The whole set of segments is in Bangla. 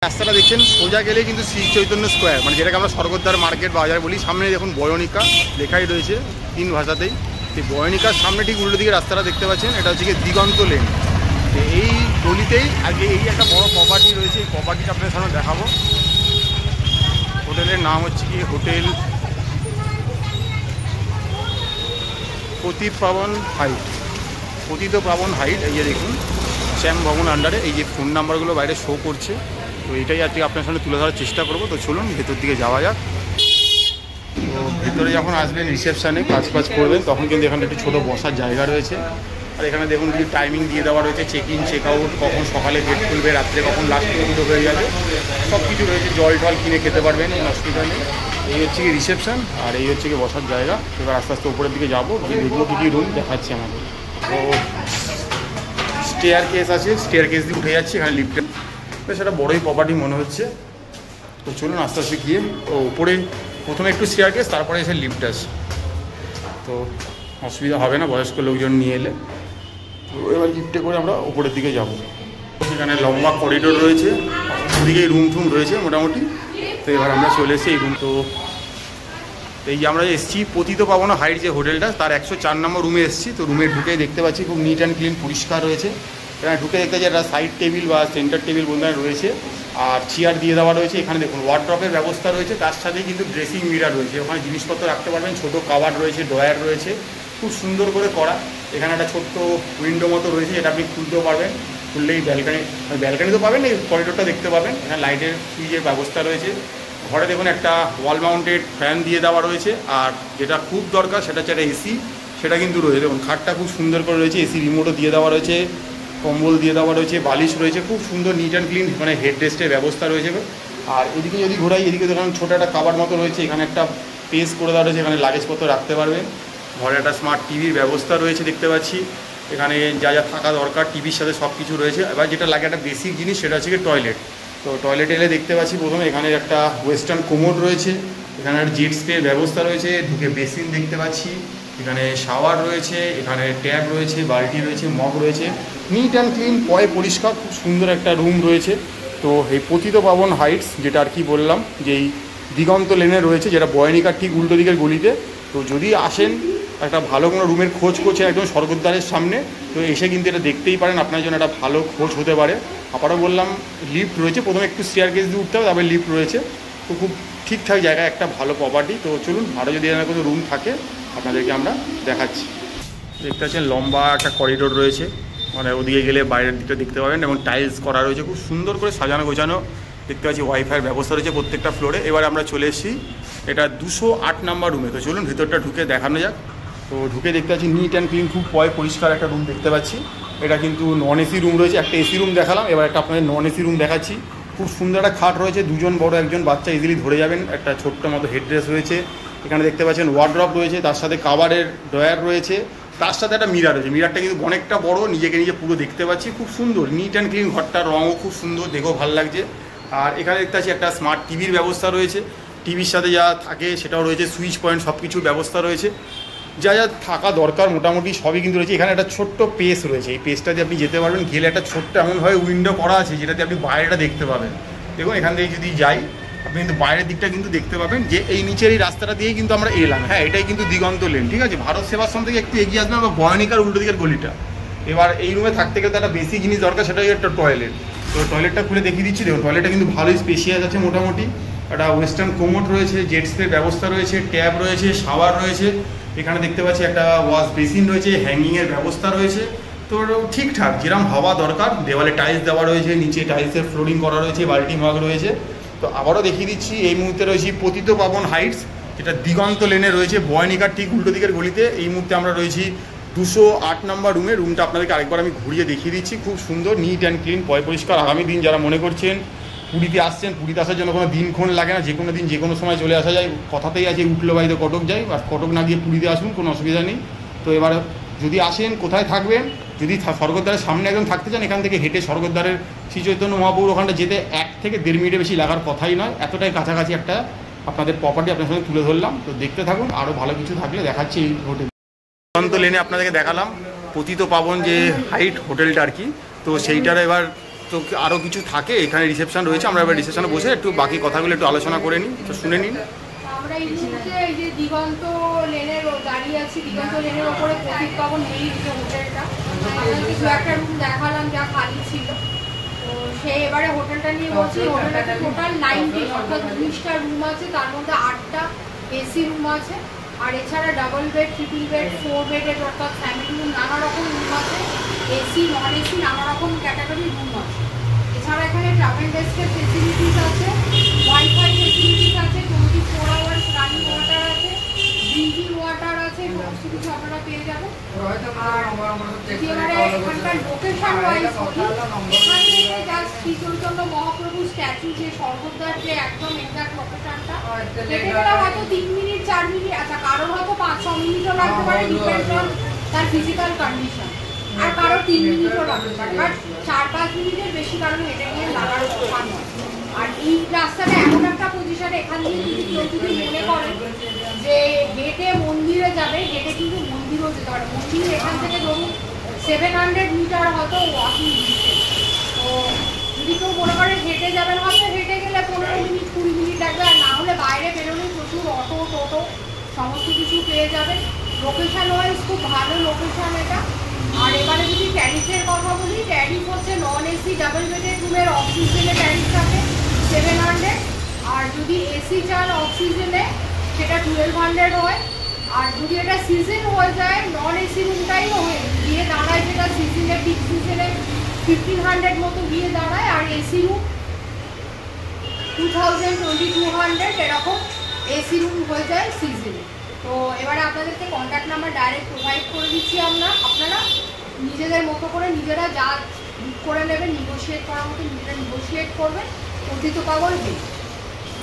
রাস্তাটা দেখছেন সোজা গেলে কিন্তু শ্রী চৈতন্য স্কোয়ার, মানে যেটাকে আমরা স্বর্গদ্বার মার্কেট বাজার বলি। সামনে দেখুন বয়নিকা লেখাই রয়েছে 3 ভাষাতেই। এই বয়নিকার সামনে ঠিক উল্টো দিকে রাস্তাটা দেখতে পাচ্ছেন, এটা হচ্ছে গিয়ে দিগন্ত লেন। এই গলিতেই আগে এই একটা বড় প্রপার্টি রয়েছে, এই প্রপার্টিটা আপনাদের সামনে দেখাবো। হোটেলের নাম হচ্ছে কি হোটেল পতিত পাবন হাইট। পতিত পাবন হাইট, এই যে দেখুন শ্যাম ভবন আন্ডারে। এই যে ফোন নাম্বারগুলো বাইরে শো করছে, তো এটাই আজকে আপনার সামনে তুলে ধরার চেষ্টা করবো। তো চলুন ভেতর দিকে যাওয়া যাক। তো ভেতরে যখন আসবেন রিসেপশানে কাজ করবেন, তখন কিন্তু এখানে একটি ছোটো বসার জায়গা রয়েছে। আর এখানে দেখুন কিছু টাইমিং দিয়ে দেওয়া রয়েছে, চেক ইন চেক আউট, কখন সকালে গেট খুলবে, রাত্রে কখন লাস্ট পর্যন্ত হয়ে যাবে, সব কিছু রয়েছে। জল টল কিনে খেতে পারবেন, অসুবিধা নেই। এই হচ্ছে কি রিসেপশান, আর এই হচ্ছে কি বসার জায়গা। এবার আস্তে আস্তে উপরের দিকে যাবো, দেখবো কী কী রুম দেখাচ্ছি আমাদের। তো স্টেয়ার কেস আছে, স্টেয়ার কেস দিয়ে উঠে যাচ্ছে। এখানে লিফটে বেশ একটা বড়োই প্রপার্টি মনে হচ্ছে। তো চলুন আস্তে আস্তে গিয়ে ও উপরে প্রথমে একটু স্টেয়ার কেস, তারপরে এসে লিফট আছে। তো অসুবিধা হবে না বয়স্ক লোকজন নিয়ে এলে। তো এবার লিফটে করে আমরা উপরের দিকে যাব। সেখানে লম্বা করিডোর রয়েছে, ওদিকে রুম টুম রয়েছে মোটামুটি। তো এবার আমরা চলে এসেছি এই রুম। তো এই যে আমরা এসেছি পতিত পাবন হাইট যে হোটেলটা, তার 104 নম্বর রুমে এসেছি। তো রুমে ঢুকে দেখতে পাচ্ছি খুব নিট অ্যান্ড ক্লিন, পরিষ্কার রয়েছে। এখানে ঢুকে দেখতে পাচ্ছি একটা সাইড টেবিল বা সেন্টার টেবিল বোধহয় রয়েছে, আর চেয়ার দিয়ে দেওয়া রয়েছে। এখানে দেখুন ওয়ার্ড্রপের ব্যবস্থা রয়েছে, তার সাথে কিন্তু ড্রেসিং মিরার রয়েছে। ওখানে জিনিসপত্র রাখতে পারবেন, ছোটো কাভার্ড রয়েছে, ড্রয়ার রয়েছে, খুব সুন্দর করে করা। এখানে একটা ছোট্ট উইন্ডো মতো রয়েছে, যেটা আপনি খুলতেও পারবেন। খুললেই ব্যালকানি তো পাবেন, এই করিডোরটা দেখতে পাবেন। এখানে লাইটের সুইচের ব্যবস্থা রয়েছে। ঘরে দেখুন একটা ওয়াল মাউন্টেড ফ্যান দিয়ে দেওয়া রয়েছে, আর যেটা খুব দরকার সেটা হচ্ছে একটা এসি, সেটা কিন্তু রয়েছে। দেখুন খাটটা খুব সুন্দর করে রয়েছে, এসি রিমোটও দিয়ে দেওয়া রয়েছে, কম্বল দিয়ে দেওয়া রয়েছে, বালিশ রয়েছে, খুব সুন্দর নিট অ্যান্ড ক্লিন। মানে হেড রেস্টের ব্যবস্থা রয়েছে। আর এদিকে যদি ঘোরাই, এদিকে দেখুন ছোটো একটা কাভার মতো রয়েছে, এখানে একটা পেস করে দেওয়া রয়েছে, এখানে লাগেজপত্র রাখতে পারবেন। ঘরে একটা স্মার্ট টিভির ব্যবস্থা রয়েছে দেখতে পাচ্ছি। এখানে যা যা থাকা দরকার টিভির সাথে সব কিছু রয়েছে। এবার যেটা লাগে একটা বেসিক জিনিস, সেটা হচ্ছে কি টয়লেট। তো টয়লেট এলে দেখতে পাচ্ছি প্রথমে এখানে একটা ওয়েস্টার্ন কোমোড রয়েছে, এখানে একটা জেট স্প্রের ব্যবস্থা রয়েছে, ঢুকে বেসিন দেখতে পাচ্ছি, এখানে শাওয়ার রয়েছে, এখানে ট্যাপ রয়েছে, বালতি রয়েছে, মগ রয়েছে, নিট অ্যান্ড ক্লিন, পরিষ্কার, খুব সুন্দর একটা রুম রয়েছে। তো এই পতিত পাবন হাইটস, যেটা আর কি বললাম যে এই দিগন্ত লেনে রয়েছে, যেটা বয়নিকার ঠিক উল্টো দিকের গলিতে। তো যদি আসেন একটা ভালো কোনো রুমের খোঁজ করছেন একদম স্বর্গদ্বারের সামনে, তো এসে কিন্তু এটা দেখতেই পারেন, আপনার জন্য একটা ভালো খোঁজ হতে পারে। আবারও বললাম লিফট রয়েছে, প্রথমে একটু স্টেয়ার কেস দিয়ে উঠতে হবে, তারপরে লিফট রয়েছে। তো খুব ঠিকঠাক জায়গায় একটা ভালো প্রপার্টি। তো চলুন আরও যদি এখানে কোনো রুম থাকে আপনাদেরকে আমরা দেখাচ্ছি। দেখতে পাচ্ছেন লম্বা একটা করিডোর রয়েছে, মানে ওদিকে গেলে বাইরের দিকটা দেখতে পাবেন, এবং টাইলস করা রয়েছে, খুব সুন্দর করে সাজানো গোছানো। দেখতে পাচ্ছি ওয়াইফাইয়ের ব্যবস্থা রয়েছে প্রত্যেকটা ফ্লোরে। এবার আমরা চলে এসেছি এটা 208 নম্বর রুমে। তো চলুন ভিতরটা ঢুকে দেখানো যাক। তো ঢুকে দেখতে পাচ্ছি নিট অ্যান্ড ক্লিন, খুব পরিষ্কার একটা রুম দেখতে পাচ্ছি। এটা কিন্তু নন এসি রুম রয়েছে, একটা এসি রুম দেখালাম, এবার একটা আপনাদের নন এসি রুম দেখাচ্ছি। খুব সুন্দর একটা খাট রয়েছে, দুজন বড় একজন বাচ্চা ইজিলি ধরে যাবেন। একটা ছোট্ট মতো হেডরেস্ট রয়েছে, এখানে দেখতে পাচ্ছেন ওয়ার্ড্রপ রয়েছে, তার সাথে কাভারের ড্রয়ার রয়েছে, তার সাথে একটা মিরার রয়েছে। মিরারটা কিন্তু অনেকটা বড়, নিজেকে নিজে পুরো দেখতে পাচ্ছি, খুব সুন্দর নিট অ্যান্ড ক্লিন। ঘরটার রঙও খুব সুন্দর, দেখেও ভালো লাগছে। আর এখানে দেখতে পাচ্ছি একটা স্মার্ট টিভির ব্যবস্থা রয়েছে, টিভির সাথে যা থাকে সেটাও রয়েছে, সুইচ পয়েন্ট সব কিছুর ব্যবস্থা রয়েছে, যা যা থাকা দরকার মোটামুটি সবই কিন্তু রয়েছে। এখানে একটা ছোট্ট পেস রয়েছে, এই পেসটা দিয়ে আপনি যেতে পারবেন। গেলে একটা ছোট্ট এমনভাবে উইন্ডো করা আছে, যেটাতে আপনি বাইরেটা দেখতে পাবেন। দেখুন এখান থেকে যদি যাই, আপনি কিন্তু বাইরের দিকটা কিন্তু দেখতে পাবেন, যে এই নিচের এই রাস্তাটা দিয়েই কিন্তু আমরা এলাম। হ্যাঁ, এটাই কিন্তু দিগন্ত লেন, ঠিক আছে। ভারত সেবাশ্রম থেকে একটু এগিয়ে আসবেন, আমরা বয়নিকার উল্টো দিকের গলিটা। এবার এই রুমে থাকতে গেলে একটা বেসিক জিনিস দরকার, সেটাই একটা টয়লেট। তো টয়লেটটা খুলে দেখিয়ে দিচ্ছি। দেখুন টয়লেটটা কিন্তু ভালোই স্পেশিয়াস আছে মোটামুটি। একটা ওয়েস্টার্ন কোমোড রয়েছে, জেট স্প্রে ব্যবস্থা রয়েছে, ট্যাপ রয়েছে, শাওয়ার রয়েছে। এখানে দেখতে পাচ্ছি একটা ওয়াশ বেসিন রয়েছে, হ্যাঙ্গিংয়ের ব্যবস্থা রয়েছে। তো ঠিকঠাক যেরকম হওয়া দরকার। দেওয়ালে টাইলস দেওয়া রয়েছে, নিচে টাইলসের ফ্লোরিং করা রয়েছে, বাল্টি মগ রয়েছে। তো আবারও দেখিয়ে দিচ্ছি, এই মুহূর্তে রয়েছি পতিত পাবন হাইটস, যেটা দিগন্ত লেনে রয়েছে, বয়নিকার ঠিক উল্টো দিকের গলিতে। এই মুহূর্তে আমরা রয়েছি 208 নম্বর রুমে। রুমটা আপনাদেরকে আরেকবার আমি ঘুরিয়ে দেখিয়ে দিচ্ছি, খুব সুন্দর নিট অ্যান্ড ক্লিন, পরিষ্কার। আগামী দিন যারা মনে করছেন পুরীতে আসছেন, পুরীতে আসার জন্য কোনো দিনক্ষণ লাগে না, যে কোনো দিন যে কোনো সময় চলে আসা যায়। কথাতেই আছে উঠলো বাড়িতে কটক যাই, আর কটক না গিয়ে পুরীতে আসুন, কোনো অসুবিধা নেই। তো এবার যদি আসেন, কোথায় থাকবেন, যদি স্বর্গদ্বারের সামনে একদম থাকতে চান, এখান থেকে হেঁটে স্বর্গদ্বারের শ্রী চৈতন্য মহাপ্রভুর ওখানটা যেতে 1 থেকে 1.5 মিনিটের বেশি লাগার কথাই নয়। এতটাই কাছাকাছি একটা আপনাদের প্রপার্টি আপনার সঙ্গে তুলে ধরলাম। তো দেখতে থাকুন, আরও ভালো কিছু থাকলে দেখাচ্ছি এই হোটেল। দিগন্ত লেনে আপনাদেরকে দেখালাম পতিত পাবন যে হাইট হোটেলটা আর কি। তো সেইটার এবার তো তো আরও কিছু থাকে, এখানে রিসেপশন রয়েছে, আমরা এবার রিসেপশনে বসে একটু বাকি কথাগুলো একটু আলোচনা করে নিই, তো শুনে নিন। আমরা এই মুহূর্তে এই যে দিগন্ত লেনের দাঁড়িয়ে আছি, দিগন্ত লেনের ওপরে প্রদীপ ভবন এই যে হোটেলটা, আপনাদেরকে দু একটা রুম দেখালাম যা খালি ছিল। তো সে এবারে হোটেলটা নিয়ে বলছি, হোটেলটাতে টোটাল 90 অর্থাৎ 20টা রুম আছে, তার মধ্যে 8টা এসি রুম আছে, আর এছাড়া ডাবল বেড, ট্রিপল বেড, 4 বেডের অর্থাৎ ফ্যামিলি রুম, নানা রকম রুম আছে, এসি নন এসি নানা রকম ক্যাটাগরির রুম আছে। এছাড়া এখানে ট্রাভেল ডেস্কের ফেসিলিটিস আছে, ওয়াইফাই ফেসিলিটিস আছে, 24 আওয়ার্স রানিং ওয়াটার আছে, ড্রিঙ্কিং ওয়াটার আছে, সমস্ত কিছু আপনারা পেয়ে যাবেন। আর এবারে এখানকার লোকেশন ওয়াইজ এখান থেকে জাস্ট শ্রী চৈতন্য মহাপ্রভু স্ট্যাচু যে স্বর্গদ্বার যে একদম এক্সাক্ট লোকেশনটা, হেঁটে গেলে হয়তো 3 মিনিট 4 মিনিট, আচ্ছা কারোর হয়তো 5-6 মিনিটও লাগতে পারে, ডিপেন্ডস অন তার ফিজিক্যাল কন্ডিশন, আর কারো 3 মিনিটও লাগতে পারে, বাট 4-5 মিনিটের বেশি কারণ হেঁটে গিয়ে লাগার ওখান নয়। আর এই রাস্তাটা এমন একটা পজিশনে, এখান থেকে কেউ যদি মনে করে যে হেঁটে মন্দিরে যাবে, হেঁটে কিন্তু মন্দিরও যেতে পারে। মন্দির এখান থেকে ধরুন 700 মিটার হয়তো ওয়াকিং ডিস্টেন্স। তো যদি কেউ মনে করে হেঁটে যাবেন, হয়তো হেঁটে গেলে 15 মিনিট 20 মিনিট লাগবে, আর না হলে বাইরে বেরোলে প্রচুর অটো টোটো সমস্ত কিছু পেয়ে যাবেন। লোকেশন ওয়াইজ খুব ভালো লোকেশন এটা। আর এবারে যদি ট্যারিফের কথা বলি, ট্যারিফ হচ্ছে নন এসি ডাবল বেডের রুমের অফ সিজনে ট্যারিফ থাকে 700, আর যদি এসি চান অফ সিজনে সেটা 1200 হয়। আর যদি এটা সিজন হয়ে যায়, নন এসি রুমটাই গিয়ে দাঁড়ায় যেটা সিজনে, পিক সিজনে 1500 মতো গিয়ে দাঁড়ায়, আর এসি রুম 2000-2200 এরকম এসি রুম হয়ে যায় সিজনে। তো এবারে আপনাদেরকে কন্ট্যাক্ট নাম্বার ডাইরেক্ট প্রোভাইড করে দিচ্ছি, আপনারা নিজেদের মতো করে নিজেরা যা বুক করে নেবেন, নেগোশিয়েট করার মতো নিজেরা নেগোশিয়েট করবেন, অতীত পাগল হেই।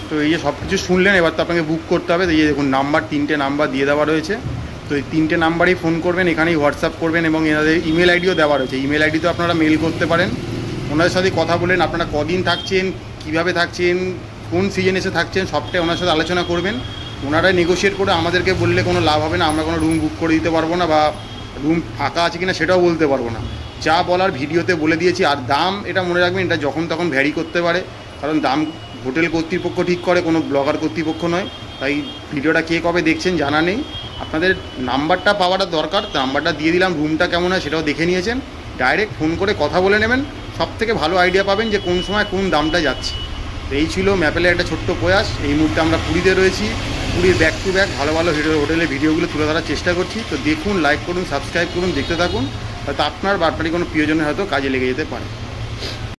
তো এই যে সব কিছু শুনলেন, এবার তো আপনাকে বুক করতে হবে। তো এই যে দেখুন নাম্বার, 3টে নাম্বার দিয়ে দেওয়া রয়েছে, তো এই 3টে নাম্বারেই ফোন করবেন, এখানেই হোয়াটসঅ্যাপ করবেন, এবং এনাদের ইমেল আইডিও দেওয়া রয়েছে। ইমেল আইডিতে আপনারা মেল করতে পারেন, ওনাদের সাথে কথা বলেন, আপনারা কদিন থাকছেন, কিভাবে থাকছেন, কোন সিজনে এসে থাকছেন, সবটাই ওনার সাথে আলোচনা করবেন। ওনারাই নেগোশিয়েট করে আমাদেরকে বললে কোনো লাভ হবে না, আমরা কোনো রুম বুক করে দিতে পারবো না, বা রুম ফাঁকা আছে কিনা সেটাও বলতে পারবো না। যা বলার ভিডিওতে বলে দিয়েছি। আর দাম এটা মনে রাখবেন, এটা যখন তখন ভ্যারি করতে পারে, কারণ দাম হোটেল কর্তৃপক্ষ ঠিক করে, কোনো ব্লগার কর্তৃপক্ষ নয়। তাই ভিডিওটা কে কবে দেখছেন জানা নেই, আপনাদের নাম্বারটা পাওয়াটা দরকার। নাম্বারটা দিয়ে দিলাম, রুমটা কেমন হয় সেটাও দেখে নিয়েছেন, ডাইরেক্ট ফোন করে কথা বলে নেবেন, সবথেকে ভালো আইডিয়া পাবেন যে কোন সময় কোন দামটা যাচ্ছে। তো এই ছিল ম্যাপেলের একটা ছোট্ট প্রয়াস। এই মুহূর্তে আমরা পুরীতে রয়েছি, পুরীর ব্যাক টু ব্যাক ভালো ভালো হোটেলের ভিডিওগুলো তুলে ধরার চেষ্টা করছি। তো দেখুন, লাইক করুন, সাবস্ক্রাইব করুন, দেখতে থাকুন, হয়তো আপনার বা আপনারই কোনো প্রিয়জনের হয়তো কাজে লেগে যেতে পারে।